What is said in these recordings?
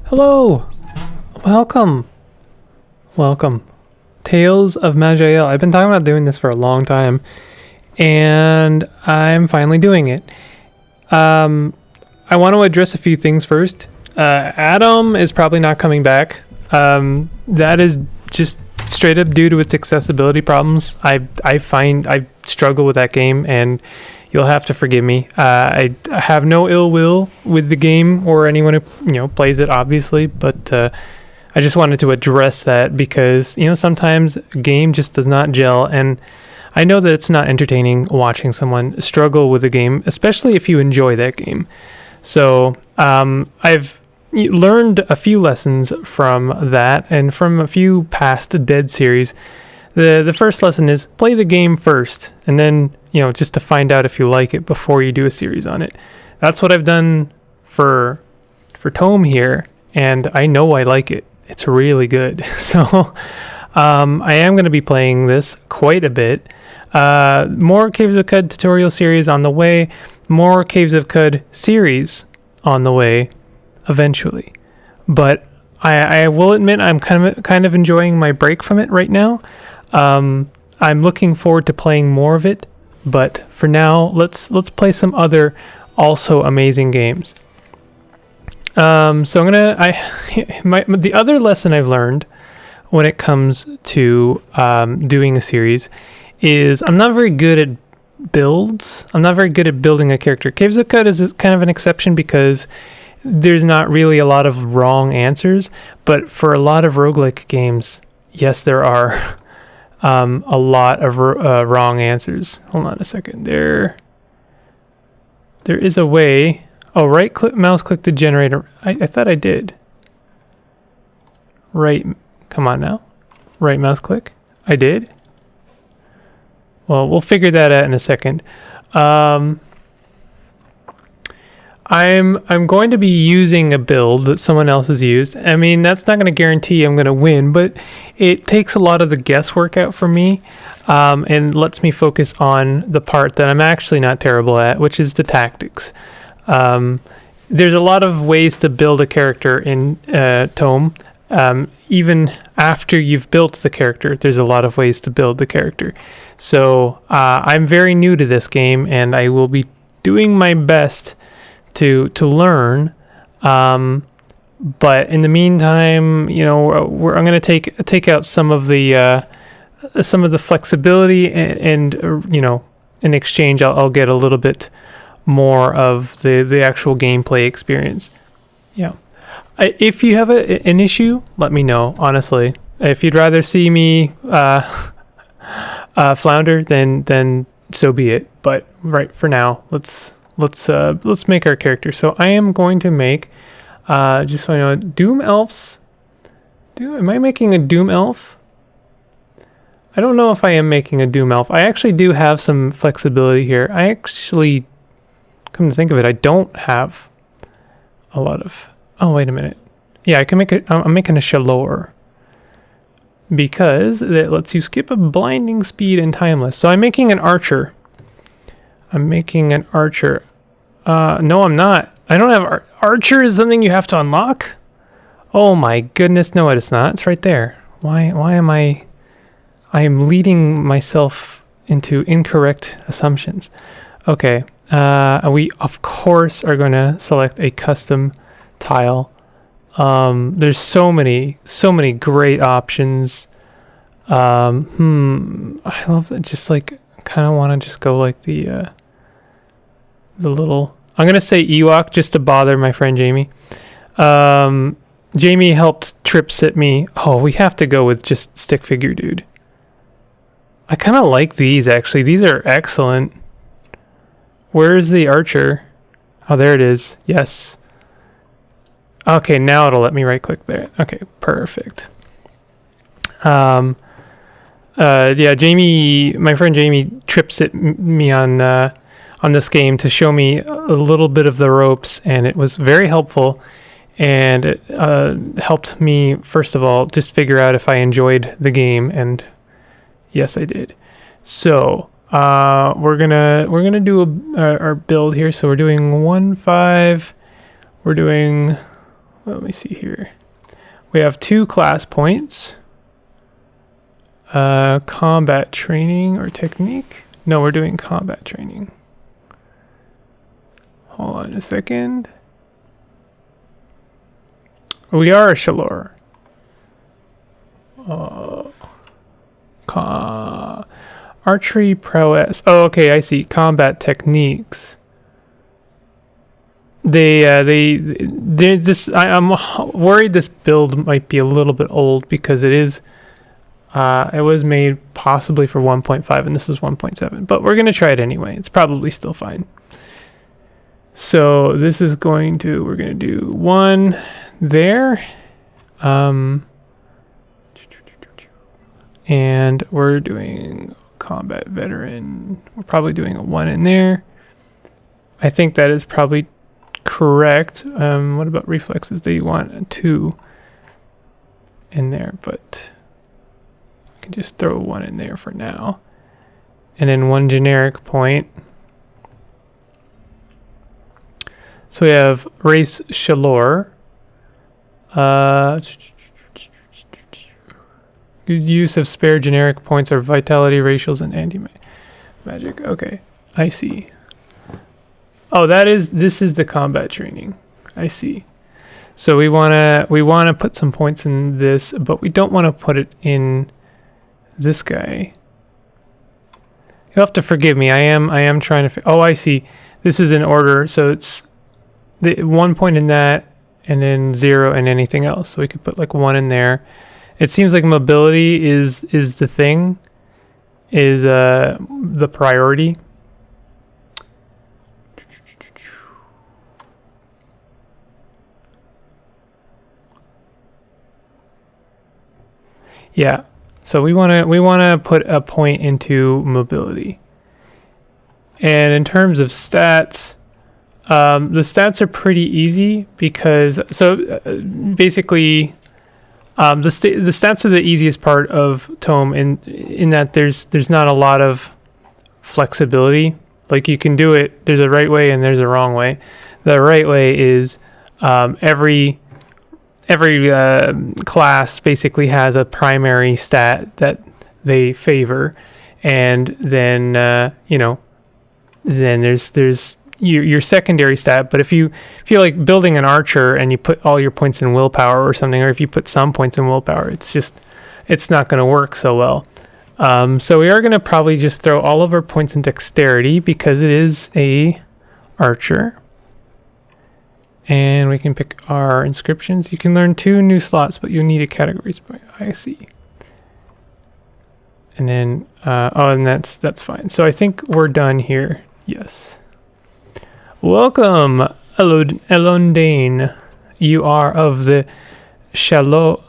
Hello! Welcome! Welcome. Tales of Maj'Eyal. I've been talking about doing this for a long time, and I'm finally doing it. I want to address a few things first. Adam is probably not coming back. That is just straight up due to its accessibility problems. I find I struggle with that game, and you'll have to forgive me. I have no ill will with the game or anyone who plays it, obviously, but I just wanted to address that because sometimes a game just does not gel, and I know that it's not entertaining watching someone struggle with a game, especially if you enjoy that game. So I've learned a few lessons from that and from a few past Dead series. The first lesson is play the game first, and then just to find out if you like it before you do a series on it. That's what I've done for Tome here, and I know I like it. It's really good. So I am going to be playing this quite a bit. More Caves of Qud tutorial series on the way. More Caves of Qud series on the way eventually. But I will admit I'm kind of enjoying my break from it right now. I'm looking forward to playing more of it, but for now, let's play some other also amazing games. So I'm the other lesson I've learned when it comes to doing a series is I'm not very good at builds. I'm not very good at building a character. Caves of Qud is kind of an exception because there's not really a lot of wrong answers, but for a lot of roguelike games, yes, there are a lot of wrong answers. Hold on a second. There is a way. Oh, mouse click to generate I thought I did. Come on now. Right mouse click. I did. Well, we'll figure that out in a second. I'm going to be using a build that someone else has used. I mean, that's not going to guarantee I'm going to win, but it takes a lot of the guesswork out for me, and lets me focus on the part that I'm actually not terrible at, which is the tactics. There's a lot of ways to build a character in Tome. Even after you've built the character, there's a lot of ways to build the character. So I'm very new to this game, and I will be doing my best to learn. But in the meantime, I'm going to take out some of the flexibility, and in exchange, I'll get a little bit more of the actual gameplay experience. Yeah. If you have an issue, let me know, honestly. If you'd rather see me flounder, then so be it. But right for now, let's make our character. So I am going to make, just so you know, Doom Elves. Am I making a Doom Elf? I don't know if I am making a Doom Elf. I actually do have some flexibility here. I actually, come to think of it, I don't have a lot of... Oh, wait a minute. Yeah, I can make it. I'm making a Shalor because that lets you skip a blinding speed and timeless. So I'm making an archer. No, I'm not. I don't have archer is something you have to unlock. Oh my goodness, no, it's not. It's right there. Why am I am leading myself into incorrect assumptions. Okay. We of course are going to select a custom tile. There's so many great options. I love that. Just like kind of want to just go like the little, I'm gonna say Ewok just to bother my friend Jamie. Jamie helped trip sit me. Oh, we have to go with just stick figure dude. I kind of like these actually. These are excellent. Where's the archer? Oh, there it is. Yes. Okay, now it'll let me right click there. Okay, perfect. Yeah, Jamie, my friend Jamie trips at me on this game to show me a little bit of the ropes, and it was very helpful, and it helped me, first of all, just figure out if I enjoyed the game, and yes, I did. So we're gonna do our build here. So we're doing 1-5. We're doing let me see here. We have 2 class points. Combat training or technique. No, we're doing combat training. Hold on a second. We are a Shalor. Archery prowess. Oh, okay, I see. Combat techniques. I'm worried this build might be a little bit old because it is. It was made possibly for 1.5 and this is 1.7, but we're gonna try it anyway. It's probably still fine. So this is we're gonna do 1 there. And we're doing combat veteran. We're probably doing a 1 in there. I think that is probably correct. What about reflexes? They want a 2 in there, but I can just throw 1 in there for now. And then 1 generic point. So we have race Shalor. Good use of spare generic points are vitality, racials, and anti-magic. Okay, I see. Oh, this is the combat training. I see. So we wanna put some points in this, but we don't want to put it in this guy. You'll have to forgive me. I am trying to. Oh, I see. This is in order, so it's the 1 point in that, and then 0 in anything else. So we could put like 1 in there. It seems like mobility is the thing, is the priority. Yeah, so we want to put a point into mobility. And in terms of stats, the stats are pretty easy because basically. The stats are the easiest part of Tome in that there's not a lot of flexibility. Like you can do it. There's a right way and there's a wrong way. The right way is every class basically has a primary stat that they favor, and then then there's your secondary stat. But if you're like building an archer and you put all your points in willpower or something, or if you put some points in willpower, it's not going to work so well. So we are going to probably just throw all of our points in dexterity because it is a archer. And we can pick our inscriptions. You can learn 2 new slots, but you'll need a categories by IC. And then and that's fine. So I think we're done here. Yes. Welcome, Elondane. You are of the Shaloren,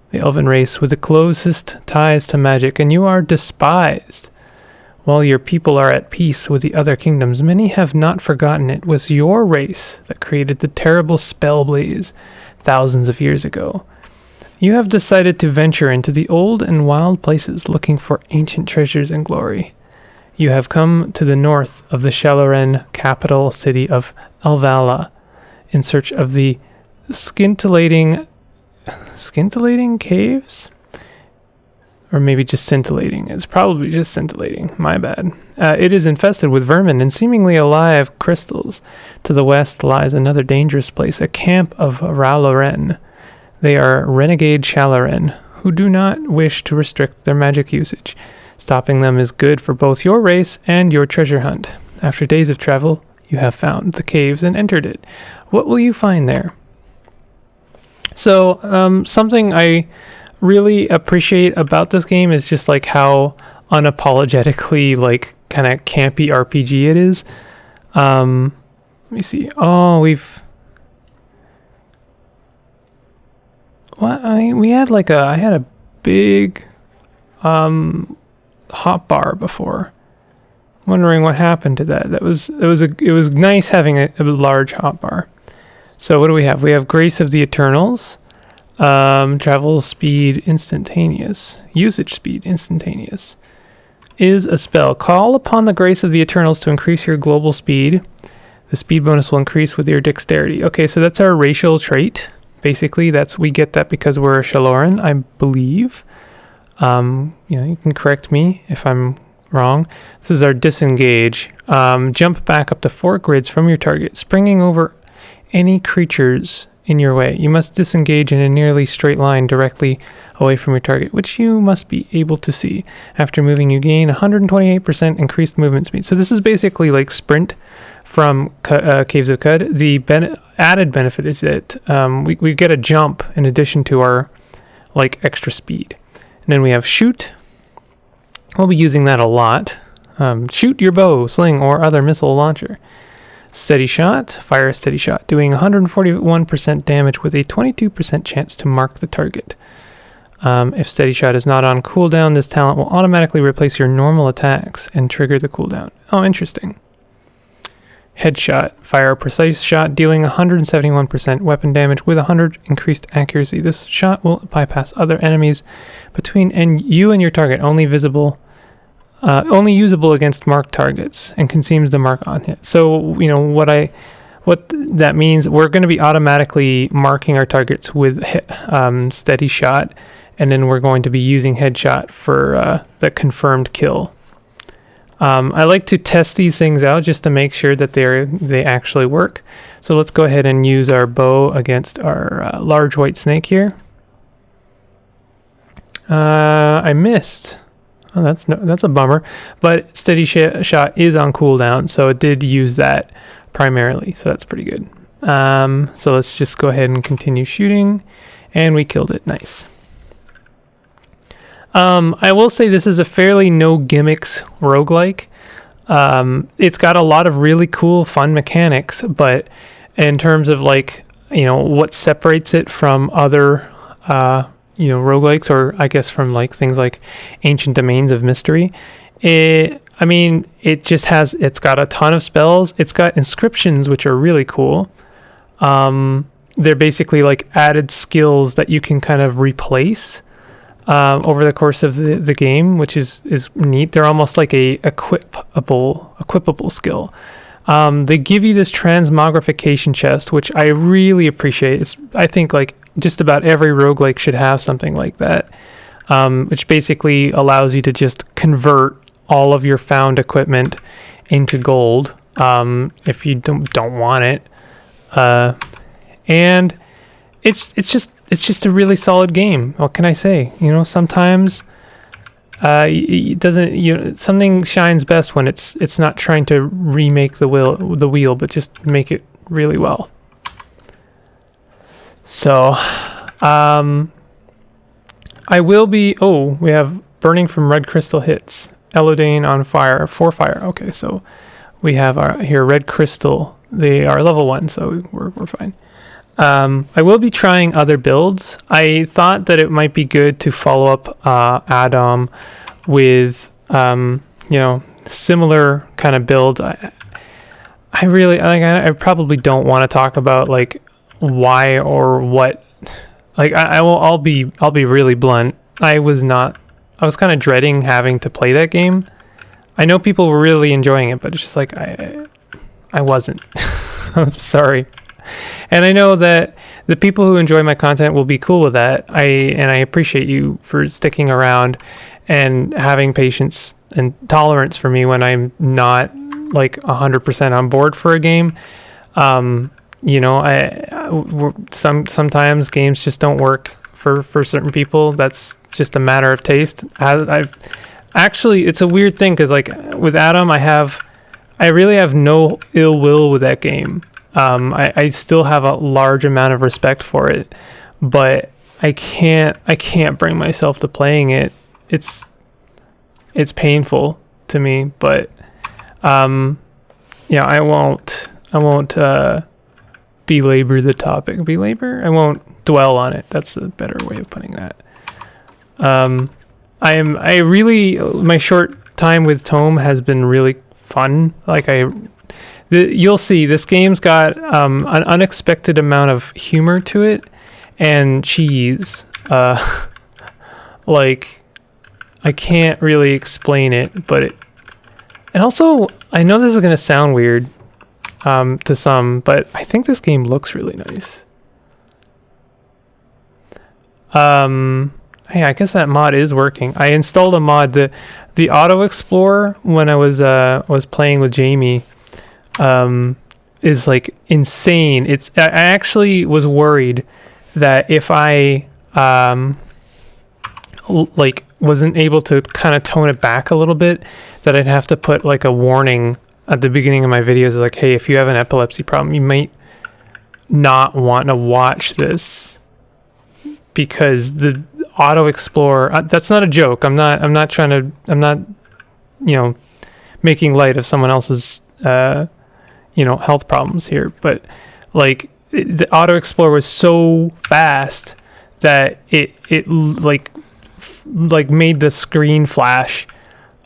the elven race with the closest ties to magic, and you are despised. While your people are at peace with the other kingdoms, many have not forgotten it was your race that created the terrible Spellblaze thousands of years ago. You have decided to venture into the old and wild places looking for ancient treasures and glory. You have come to the north of the Shaloren capital city of Alvala in search of the scintillating caves? Or maybe just scintillating. It's probably just scintillating. My bad. It is infested with vermin and seemingly alive crystals. To the west lies another dangerous place, a camp of Raloren. They are renegade Shaloren who do not wish to restrict their magic usage. Stopping them is good for both your race and your treasure hunt. After days of travel, you have found the caves and entered it. What will you find there? So, something I really appreciate about this game is just like how unapologetically like kind of campy RPG it is. Let me see. Oh, I had a big hot bar before. Wondering what happened to that. It was nice having a large hot bar. So what do we have? We have Grace of the Eternals. Travel speed instantaneous. Usage speed instantaneous. Is a spell. Call upon the Grace of the Eternals to increase your global speed. The speed bonus will increase with your dexterity. Okay, so that's our racial trait. Basically, we get that because we're a Shaloran, I believe. You can correct me if I'm wrong. This is our disengage. Jump back up to 4 grids from your target, springing over any creatures in your way. You must disengage in a nearly straight line directly away from your target, which you must be able to see. After moving, you gain 128% increased movement speed. So this is basically like sprint from Caves of Cud. The added benefit is that we get a jump in addition to our like extra speed. And then we have shoot. We'll be using that a lot. Shoot your bow, sling, or other missile launcher. Steady shot, fire a steady shot, doing 141% damage with a 22% chance to mark the target. If steady shot is not on cooldown, this talent will automatically replace your normal attacks and trigger the cooldown. Oh, interesting. Headshot, fire a precise shot, dealing 171% weapon damage with 100 increased accuracy. This shot will bypass other enemies between you and your target, only usable against marked targets, and consumes the mark on hit. So what that means, we're going to be automatically marking our targets with steady shot, and then we're going to be using headshot for the confirmed kill. I like to test these things out just to make sure that they actually work. So let's go ahead and use our bow against our large white snake here. I missed. Oh, that's a bummer. But steady shot is on cooldown, so it did use that primarily. So that's pretty good. So let's just go ahead and continue shooting, and we killed it. Nice. I will say this is a fairly no gimmicks roguelike. It's got a lot of really cool, fun mechanics, but in terms of what separates it from other, roguelikes, or I guess from things like Ancient Domains of Mystery, it's got a ton of spells. It's got inscriptions, which are really cool. They're basically added skills that you can kind of replace over the course of the game, which is neat. They're almost like a equipable skill. They give you this transmogrification chest, which I really appreciate. I think just about every roguelike should have something like that, which basically allows you to just convert all of your found equipment into gold if you don't want it. And it's just a really solid game. What can I say? Sometimes it doesn't. Something shines best when it's not trying to remake the wheel, but just make it really well. So, I will be. Oh, we have Burning from Red Crystal hits. Elodane on fire, 4 fire. Okay, so we have here Red Crystal. They are level 1, so we're fine. I will be trying other builds. I thought that it might be good to follow up Adam with similar kind of builds. I probably don't want to talk about why or what. I'll be really blunt. I was kind of dreading having to play that game. I know people were really enjoying it, but it's just I wasn't. I'm sorry. And I know that the people who enjoy my content will be cool with that. I appreciate you for sticking around and having patience and tolerance for me when I'm not 100% on board for a game. Sometimes games just don't work for certain people. That's just a matter of taste. It's a weird thing because with Adam, I really have no ill will with that game. I still have a large amount of respect for it, but I can't bring myself to playing it. It's painful to me, but I won't belabor the topic. I won't dwell on it. That's a better way of putting that. My short time with Tome has been really fun. You'll see this game's got an unexpected amount of humor to it and cheese. I can't really explain it, but and also I know this is gonna sound weird. to some, but I think this game looks really nice. Hey, I guess that mod is working. I installed a mod, the Auto Explorer, when I was playing with Jamie, is like insane. I actually was worried that if I like wasn't able to kind of tone it back a little bit, that I'd have to put like a warning at the beginning of my videos, like, hey, if you have an epilepsy problem, you might not want to watch this, because the Auto Explorer, that's not a joke. I'm not making light of someone else's health problems here, but like the Auto Explorer was so fast that it made the screen flash.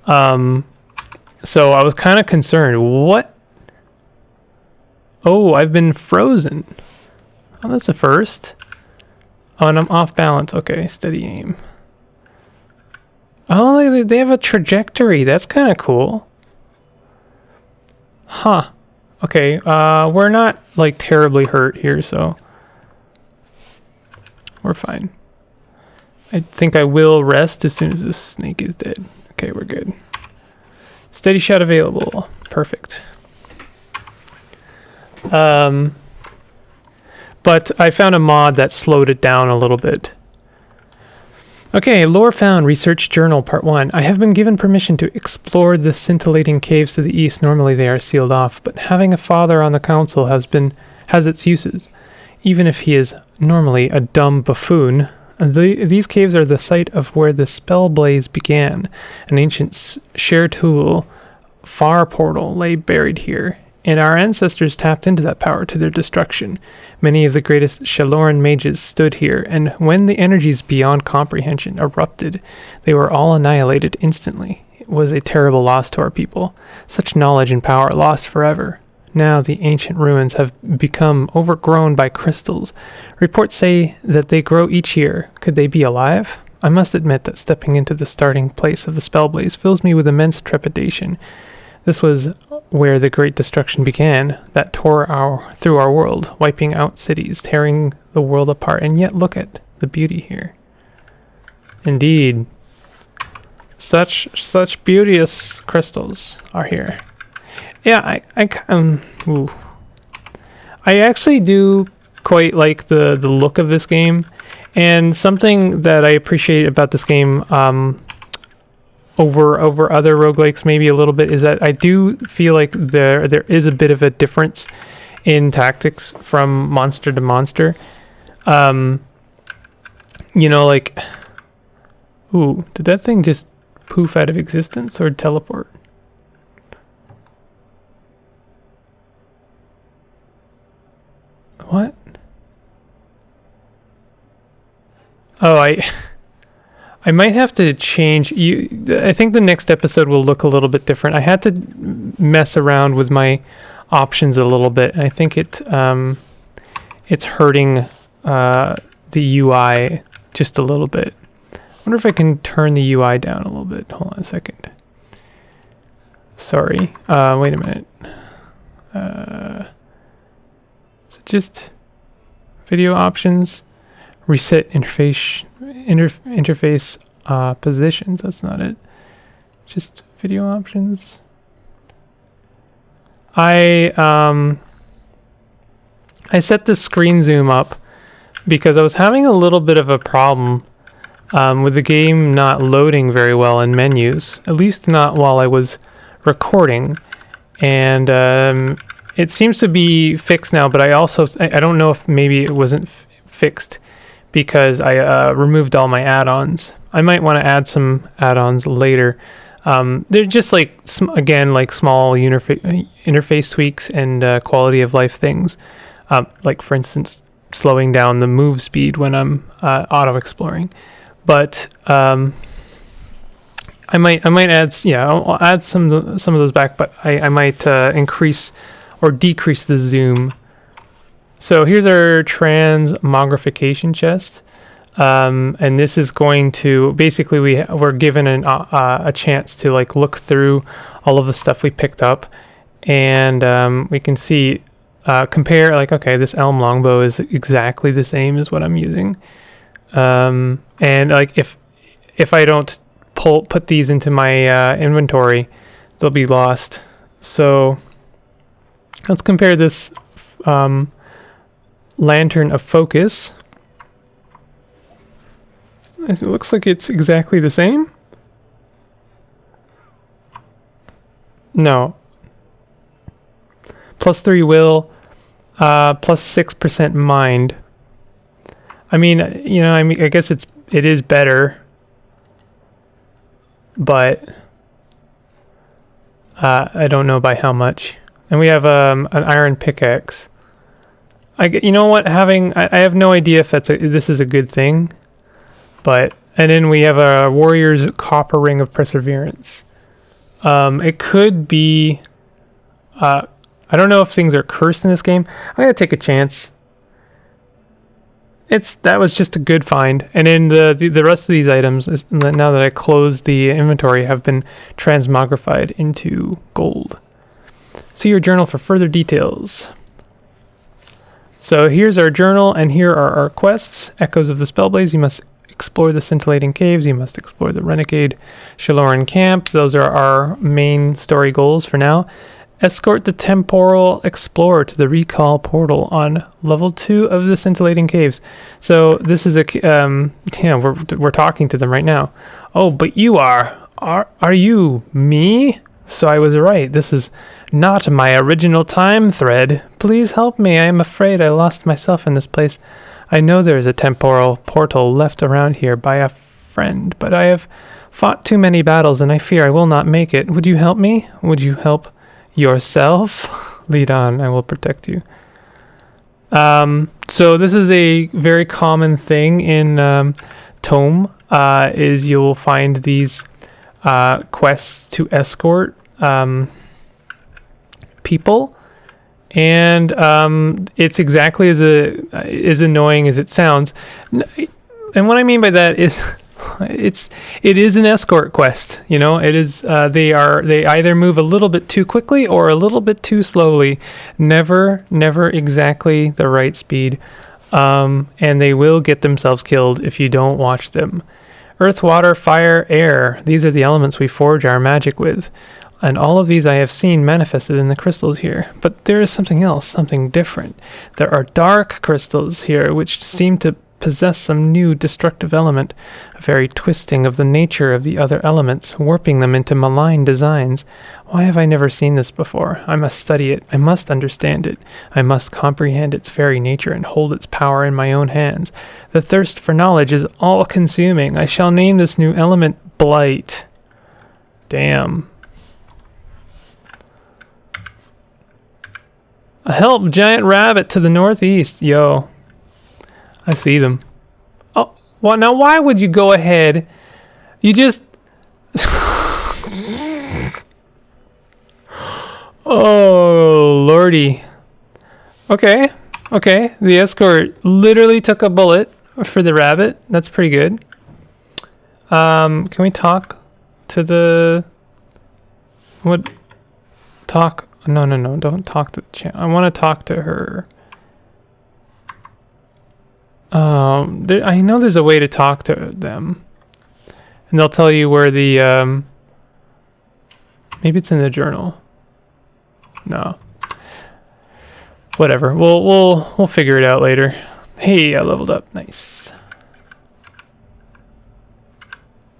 So I was kind of concerned. What? Oh, I've been frozen. Oh, that's a first. Oh, and I'm off balance. Okay, steady aim. Oh, they have a trajectory. That's kind of cool. Huh. Okay, we're not like terribly hurt here, so we're fine. I think I will rest as soon as this snake is dead. Okay, we're good. Steady shot available. Perfect. But I found a mod that slowed it down a little bit. Okay, lore found, research journal, part 1. I have been given permission to explore the scintillating caves to the east. Normally they are sealed off, but having a father on the council has its uses. Even if he is normally a dumb buffoon, these caves are the site of where the spell blaze began. An ancient share tool, far portal, lay buried here, and our ancestors tapped into that power to their destruction. Many of the greatest Shaloran mages stood here, and when the energies beyond comprehension erupted, they were all annihilated instantly. It was a terrible loss to our people. Such knowledge and power lost forever. Now the ancient ruins have become overgrown by crystals. Reports say that they grow each year. Could they be alive? I must admit that stepping into the starting place of the Spellblaze fills me with immense trepidation. This was where the great destruction began, that tore through our world, wiping out cities, tearing the world apart. And yet look at the beauty here. Indeed, such beauteous crystals are here. Yeah, I actually do quite like the look of this game, and something that I appreciate about this game over other roguelikes maybe a little bit is that I do feel like there is a bit of a difference in tactics from monster to monster. Like, ooh, did that thing just poof out of existence or teleport? What? Oh, I might have to change. I think the next episode will look a little bit different. I had to mess around with my options a little bit, and I think it's hurting the UI just a little bit. I wonder if I can turn the UI down a little bit. Hold on a second. Sorry. Wait a minute. Is it just video options? Reset interface positions. That's not it. Just video options. I set the screen zoom up because I was having a little bit of a problem with the game not loading very well in menus, at least not while I was recording, and it seems to be fixed now, but I don't know if maybe it wasn't fixed because I removed all my add-ons. I might want to add some add-ons later. They're just like, again, like small interface tweaks and quality of life things. Like, for instance, slowing down the move speed when I'm auto-exploring. But I might add, I'll add some of those back, but I might increase or decrease the zoom. So here's our transmogrification chest, and this is going to basically we're given a chance to like look through all of the stuff we picked up and we can see compare, like, okay, this elm longbow is exactly the same as what I'm using, and like if I don't put these into my inventory, they'll be lost. So let's compare this lantern of focus. It looks like it's exactly the same. No. +3 will, +6% mind. I mean, I guess it is better, but I don't know by how much. And we have an iron pickaxe. You know what? I have no idea if this is a good thing, and then we have a warrior's copper ring of perseverance. It could be. I don't know if things are cursed in this game. I'm gonna take a chance. That was just a good find, and then the rest of these items, now that I closed the inventory, have been transmogrified into gold. See your journal for further details. So here's our journal, and here are our quests. Echoes of the Spellblaze. You must explore the scintillating caves. You must explore the renegade Shaloran camp. Those are our main story goals for now. Escort the temporal explorer to the recall portal on level 2 of the scintillating caves. So this is we're talking to them right now. Oh, but you are you me? So I was right. This is not my original time thread. Please help me. I am afraid I lost myself in this place. I know there is a temporal portal left around here by a friend, but I have fought too many battles and I fear I will not make it. Would you help me? Would you help yourself? Lead on, I will protect you. So this is a very common thing in Tome, is you'll find these quests to escort people, and it's exactly as annoying as it sounds. And what I mean by that is it is an escort quest. It is they either move a little bit too quickly or a little bit too slowly, never exactly the right speed, and they will get themselves killed if you don't watch them. Earth, water, fire, air, these are the elements we forge our magic with, and all of these I have seen manifested in the crystals here. But there is something else, something different. There are dark crystals here which seem to possess some new destructive element, a very twisting of the nature of the other elements, warping them into malign designs. Why have I never seen this before? I must study it. I must understand it. I must comprehend its very nature and hold its power in my own hands. The thirst for knowledge is all-consuming. I shall name this new element Blight. Damn. A help, giant rabbit to the northeast. Yo. I see them. Oh, well, now why would you go ahead? You just... Oh, lordy. Okay. The escort literally took a bullet for the rabbit. That's pretty good. Can we talk to the... What? Talk... No, don't talk to the champ. I want to talk to her. I know there's a way to talk to them, and they'll tell you where the maybe it's in the journal. No, whatever. We'll figure it out later. Hey, I leveled up. Nice.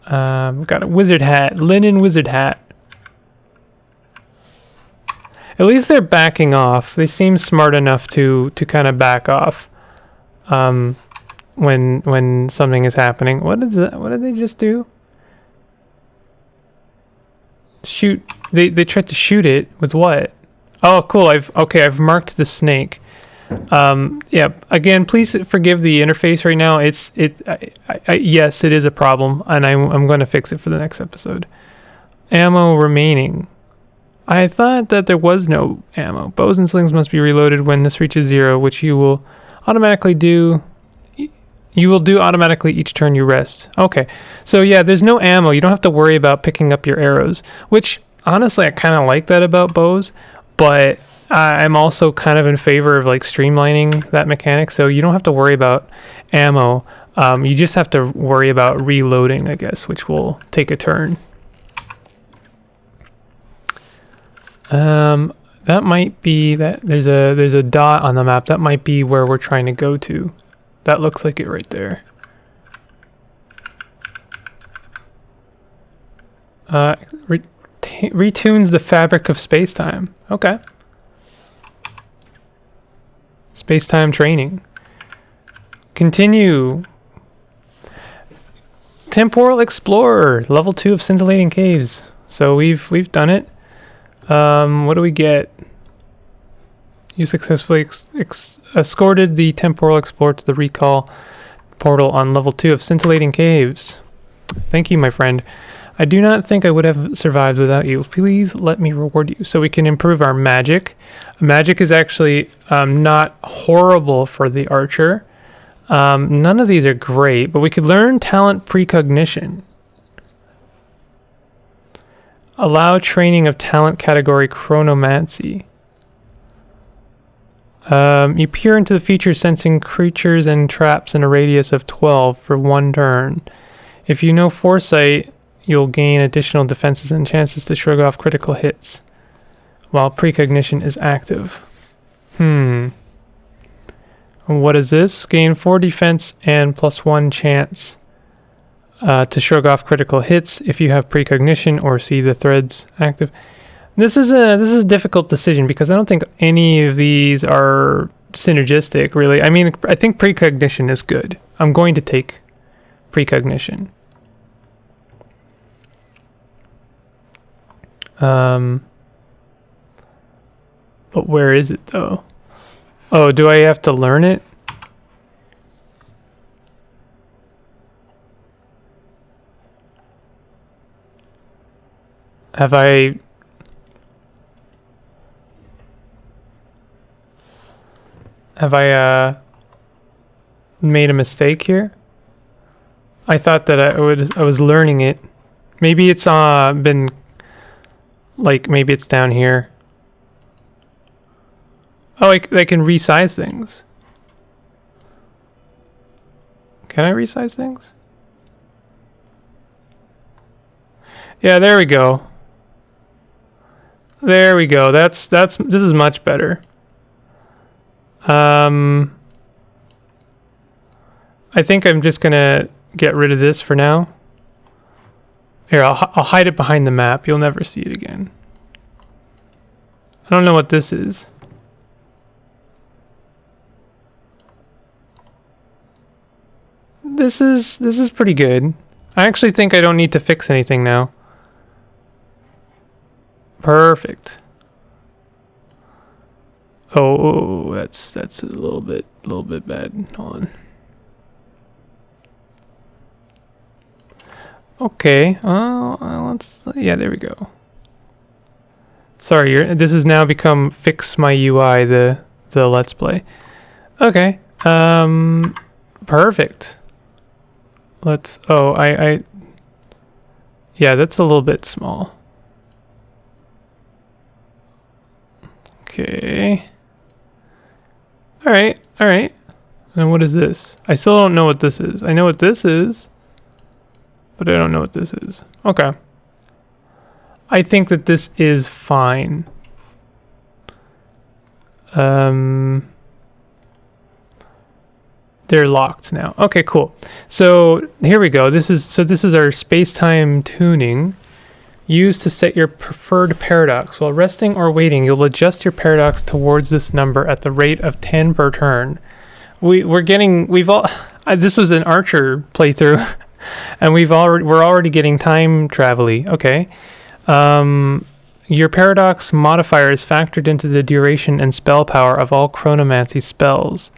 Got a wizard hat, linen wizard hat. At least they're backing off. They seem smart enough to kind of back off. When something is happening. What did they just do? Shoot. They tried to shoot it with what? Oh, cool. I've marked the snake. Yeah. Again, please forgive the interface right now. Yes, it is a problem, and I'm going to fix it for the next episode. Ammo remaining. I thought that there was no ammo. Bows and slings must be reloaded when this reaches 0, which you will automatically do. You will do automatically each turn you rest. Okay, so yeah, there's no ammo. You don't have to worry about picking up your arrows, which honestly I kind of like that about bows, but I'm also kind of in favor of like streamlining that mechanic, so you don't have to worry about ammo. You just have to worry about reloading, I guess, which will take a turn. That might be that there's a dot on the map. That might be where we're trying to go to. That looks like it right there. Retunes the fabric of space-time. Okay. Space-time training. Continue. Temporal Explorer, level 2 of Scintillating Caves. So we've done it. What do we get? You successfully escorted the Temporal Explorer to the recall portal on level 2 of Scintillating Caves. Thank you, my friend. I do not think I would have survived without you. Please let me reward you. So we can improve our magic. Magic is actually not horrible for the archer. None of these are great, but we could learn talent precognition. Allow training of talent category chronomancy. You peer into the future, sensing creatures and traps in a radius of 12 for 1 turn. If you know foresight, you'll gain additional defenses and chances to shrug off critical hits while precognition is active. What is this? Gain 4 defense and +1 chance to shrug off critical hits if you have precognition or see the threads active. This is a difficult decision because I don't think any of these are synergistic, really. I mean, I think precognition is good. I'm going to take precognition. But where is it though? Oh, do I have to learn it? Have I made a mistake here? I thought that I was learning it. Maybe it's been like, maybe it's down here. Oh, I can resize things. Can I resize things? Yeah, there we go. There we go. This is much better. I think I'm just gonna get rid of this for now. Here, I'll hide it behind the map. You'll never see it again. I don't know what this is. This is pretty good. I actually think I don't need to fix anything now. Perfect. Oh, that's a little bit bad. Hold on. Okay. Yeah, there we go. Sorry, this has now become Fix My UI, the Let's Play. Okay. Perfect. Let's. Oh, yeah, that's a little bit small. Okay. All right. And what is this? I still don't know what this is. I know what this is, but I don't know what this is. Okay. I think that this is fine. They're locked now. Okay, cool. So here we go. This is our space-time tuning. Used to set your preferred paradox. While resting or waiting, you'll adjust your paradox towards this number at the rate of 10 per turn. This was an Archer playthrough, and we're already getting time travel-y. Okay. Your paradox modifier is factored into the duration and spell power of all chronomancy spells.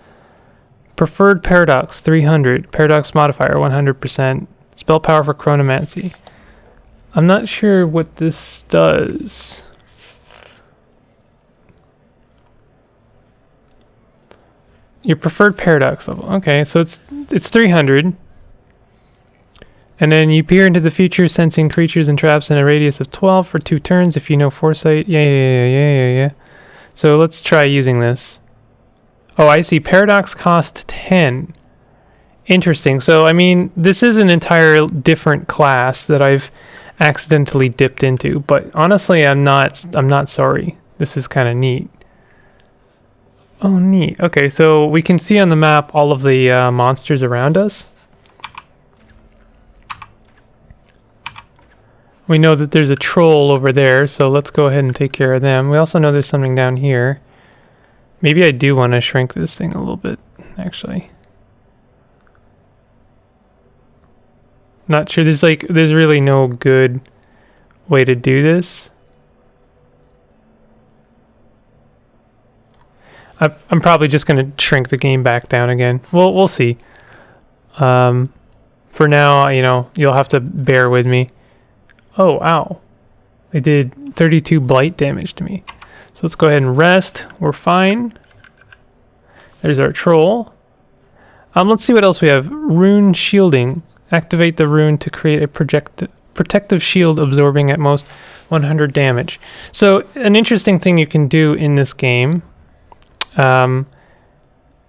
Preferred paradox 300, paradox modifier 100%, spell power for chronomancy. I'm not sure what this does. Your preferred paradox level. Okay, so it's 300. And then you peer into the future, sensing creatures and traps in a radius of 12 for 2 turns if you know foresight. Yeah. So let's try using this. Oh, I see. Paradox cost 10. Interesting. So, I mean, this is an entire different class that I've accidentally dipped into, but honestly, I'm not sorry. This is kind of neat. Oh, neat. Okay, so we can see on the map all of the monsters around us. We know that there's a troll over there, so let's go ahead and take care of them. We also know there's something down here. Maybe I do want to shrink this thing a little bit, actually. Not sure. There's really no good way to do this. I'm probably just going to shrink the game back down again. We'll see. For now, you know, you'll have to bear with me. Oh, ow. They did 32 blight damage to me. So let's go ahead and rest. We're fine. There's our troll. Let's see what else we have. Rune shielding. Activate the rune to create a protective shield absorbing at most 100 damage. So an interesting thing you can do in this game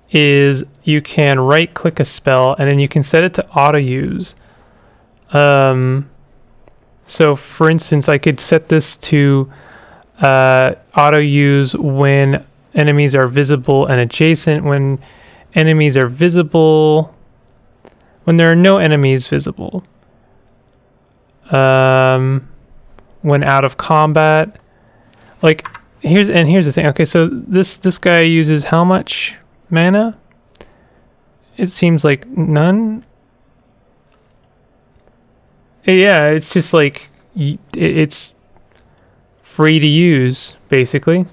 is you can right click a spell and then you can set it to auto use. So for instance, I could set this to auto use when enemies are visible and adjacent, when enemies are visible, when there are no enemies visible, when out of combat. Like here's the thing. Okay, so this guy uses how much mana? It seems like none. Yeah, it's just like it's free to use basically.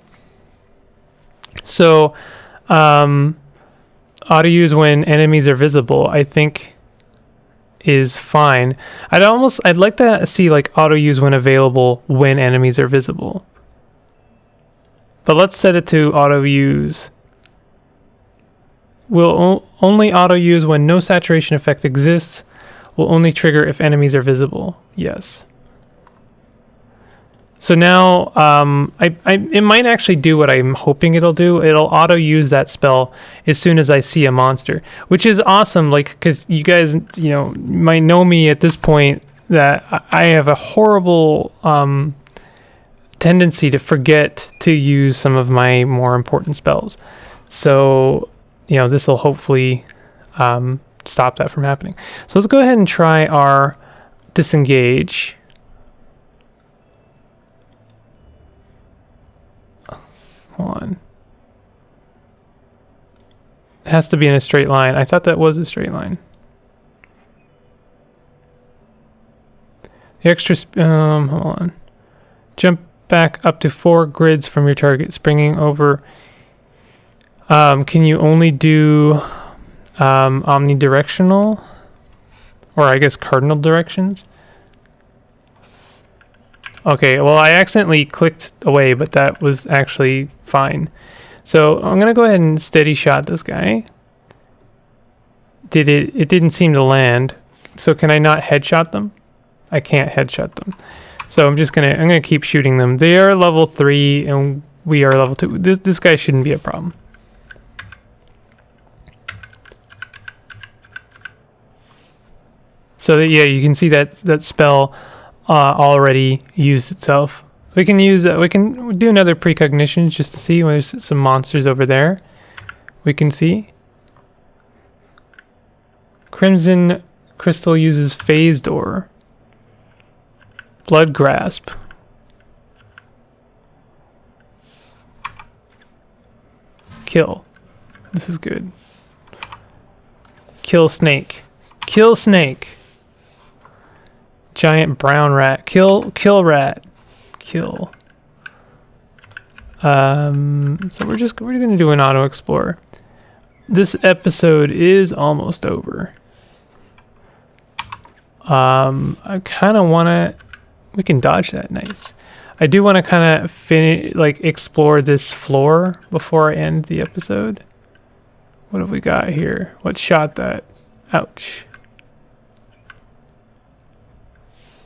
So auto use when enemies are visible, I think is fine. I'd like to see like auto use when available when enemies are visible. But let's set it to auto use. Will only auto use when no saturation effect exists. Will only trigger if enemies are visible. Yes. So now it might actually do what I'm hoping it'll do. It'll auto use that spell as soon as I see a monster, which is awesome. Like, because you guys, you know, might know me at this point that I have a horrible tendency to forget to use some of my more important spells. So, you know, this will hopefully stop that from happening. So let's go ahead and try our disengage. Hold on. It has to be in a straight line. I thought that was a straight line. The extra hold on. Jump back up to 4 grids from your target, springing over. Can you only do omnidirectional, or I guess cardinal directions? Okay, well, I accidentally clicked away, but that was actually fine. So I'm gonna go ahead and steady shot this guy. It didn't seem to land. So can I not headshot them? I can't headshot them. So I'm gonna keep shooting them. They are level 3 and we are level 2. This guy shouldn't be a problem. So that, yeah, you can see that spell already used itself. We can do another precognition just to see when there's some monsters over there. We can see. Crimson Crystal uses Phase Door. Blood Grasp. Kill. This is good. Kill Snake. Kill Snake. Giant brown rat. Kill rat. Kill. So we're gonna do an auto explorer. This episode is almost over. I kind of want to. We can dodge that. Nice. I do want to kind of explore this floor before I end the episode. What have we got here? What shot that? Ouch.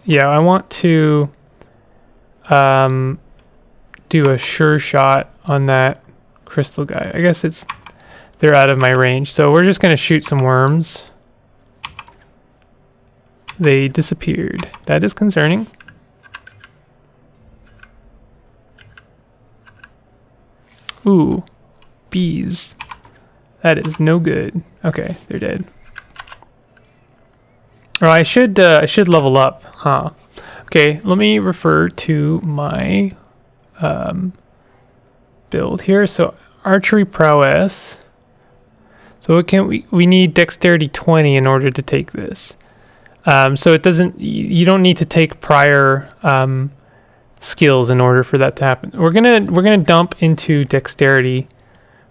Yeah, I want to do a sure shot on that crystal guy. I guess they're out of my range. So we're just going to shoot some worms. They disappeared. That is concerning. Ooh, bees. That is no good. Okay, they're dead. Oh, I should level up, huh? Okay, let me refer to my build here. So archery prowess. So we need dexterity 20 in order to take this. So you don't need to take prior skills in order for that to happen. We're gonna dump into dexterity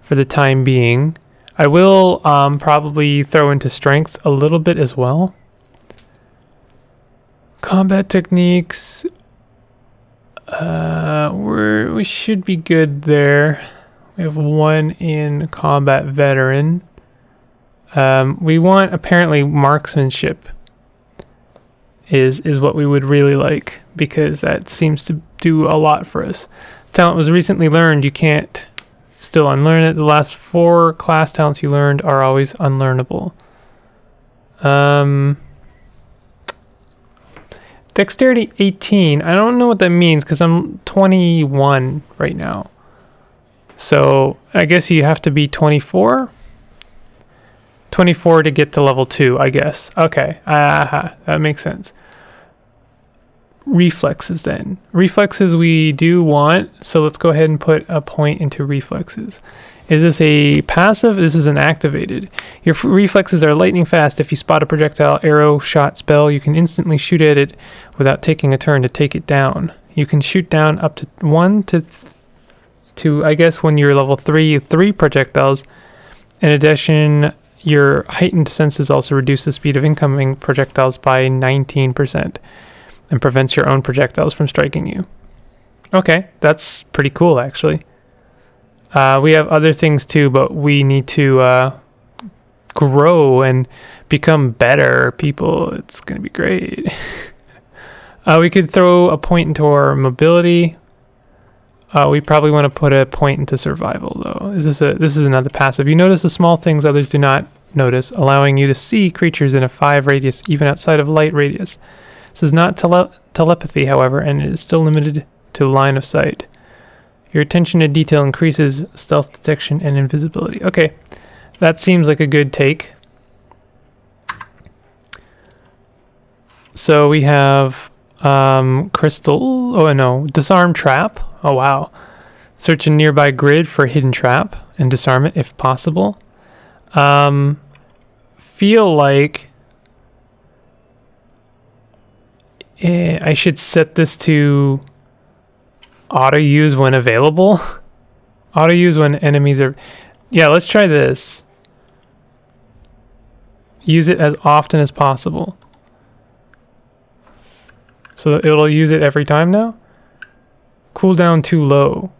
for the time being. I will probably throw into strength a little bit as well. Combat techniques. We should be good there. We have 1 in combat veteran. We want apparently marksmanship is what we would really like, because that seems to do a lot for us. This talent was recently learned. You can't still unlearn it. The last 4 class talents you learned are always unlearnable. Dexterity 18. I don't know what that means because I'm 21 right now. So I guess you have to be 24? 24 to get to level 2, I guess. Okay. That makes sense. Reflexes then. Reflexes we do want, so let's go ahead and put a point into reflexes. Is this a passive? This is an activated. Your reflexes are lightning fast. If you spot a projectile, arrow, shot, spell, you can instantly shoot at it without taking a turn to take it down. You can shoot down up to 1 to I guess when you're level 3 projectiles. In addition, your heightened senses also reduce the speed of incoming projectiles by 19% and prevents your own projectiles from striking you. Okay, that's pretty cool actually. We have other things too, but we need to grow and become better people. It's going to be great. We could throw a point into our mobility. We probably want to put a point into survival though. This is another passive. You notice the small things others do not notice, allowing you to see creatures in a 5 radius, even outside of light radius. This is not telepathy, however, and it is still limited to line of sight. Your attention to detail increases stealth detection and invisibility. Okay, that seems like a good take. So we have crystal. Oh no, disarm trap. Oh wow. Search a nearby grid for a hidden trap and disarm it if possible. Feel like I should set this to auto use when available. Auto use when enemies are... Yeah, let's try this. Use it as often as possible. So it'll use it every time now? Cooldown too low.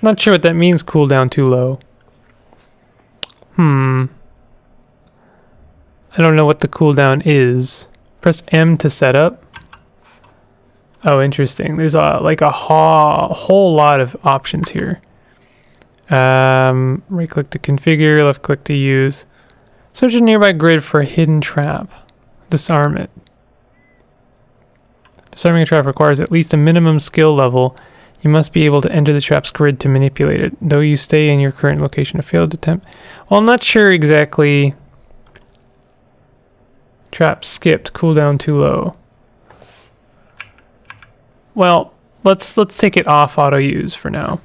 Not sure what that means, cooldown too low. I don't know what the cooldown is. Press M to set up. Oh, interesting. There's like a whole lot of options here. Right click to configure, left click to use. Search a nearby grid for a hidden trap. Disarm it. Disarming a trap requires at least a minimum skill level. You must be able to enter the trap's grid to manipulate it, though you stay in your current location. A failed attempt. Well, I'm not sure exactly. Trap skipped. Cooldown too low. Well, let's take it off auto use for now.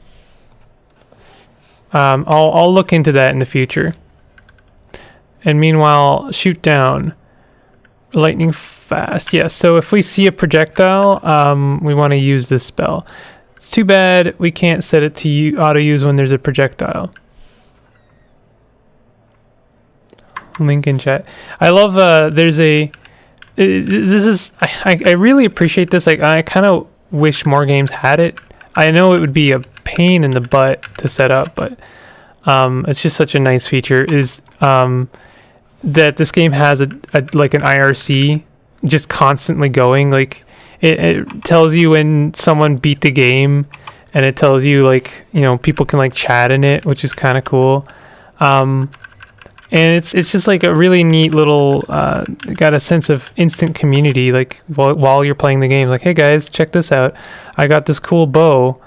I'll look into that in the future. And meanwhile, shoot down. Lightning fast. Yes. So if we see a projectile, we want to use this spell. It's too bad we can't set it to auto use when there's a projectile. Link in chat. I love there's a this is I really appreciate this. Like I kind of wish more games had it. I know it would be a pain in the butt to set up, but It's just such a nice feature. Is that this game has a like an IRC just constantly going. Like it tells you when someone beat the game, and it tells you like, you know, people can like chat in it, which is kind of cool. And it's just like a really neat little got a sense of instant community, like while you're playing the game, like, hey guys, check this out, I got this cool bow.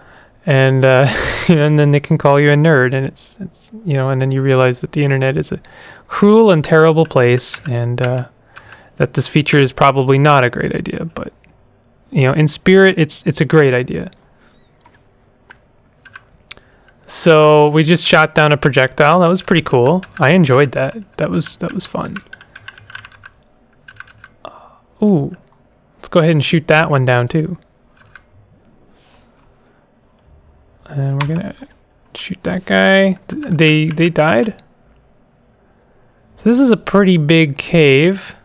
And and then they can call you a nerd, and it's you know, and then you realize that the internet is a cruel and terrible place, and that this feature is probably not a great idea, but you know, in spirit, it's a great idea. So we just shot down a projectile. That was pretty cool. I enjoyed that. That was fun. Ooh, let's go ahead and shoot that one down too. And we're gonna shoot that guy. They died. So this is a pretty big cave.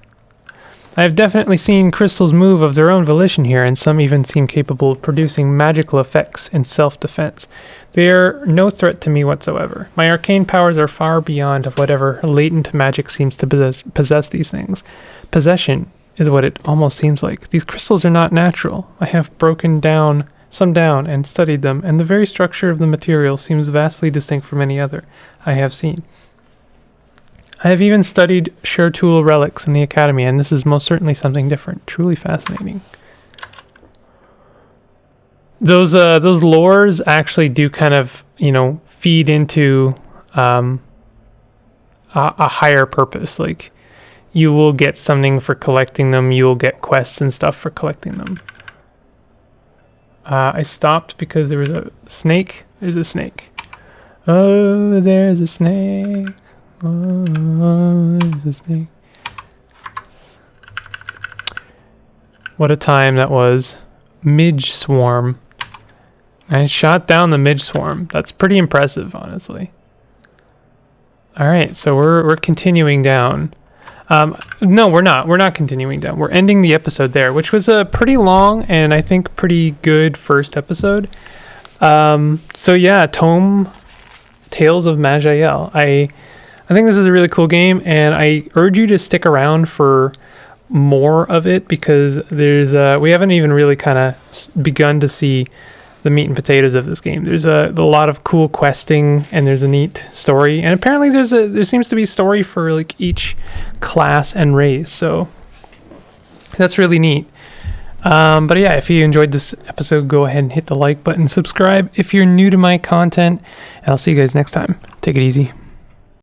I've definitely seen crystals move of their own volition here, and some even seem capable of producing magical effects in self-defense. They are no threat to me whatsoever. My arcane powers are far beyond of whatever latent magic seems to possess these things. Possession is what it almost seems like. These crystals are not natural. I have broken some down and studied them, and the very structure of the material seems vastly distinct from any other I have seen. I have even studied Shertool relics in the academy, and this is most certainly something different. Truly fascinating. Those lores actually do kind of, you know, feed into a higher purpose. Like, you will get something for collecting them. You will get quests and stuff for collecting them. I stopped because there was a snake. There's a snake. Oh, there's a snake. Oh, there's a snake. What a time that was. Midge swarm. I shot down the midge swarm. That's pretty impressive, honestly. Alright, so we're continuing down. No, we're not. We're not continuing down. We're ending the episode there, which was a pretty long and I think pretty good first episode. So yeah, Tales of Maj'Eyal. I think this is a really cool game, and I urge you to stick around for more of it, because there's we haven't even really kind of begun to see the meat and potatoes of this game. There's a lot of cool questing, and there's a neat story, and apparently there seems to be a story for like each class and race, so that's really neat. But yeah, if you enjoyed this episode, go ahead and hit the like button, subscribe if you're new to my content, and I'll see you guys next time. Take it easy.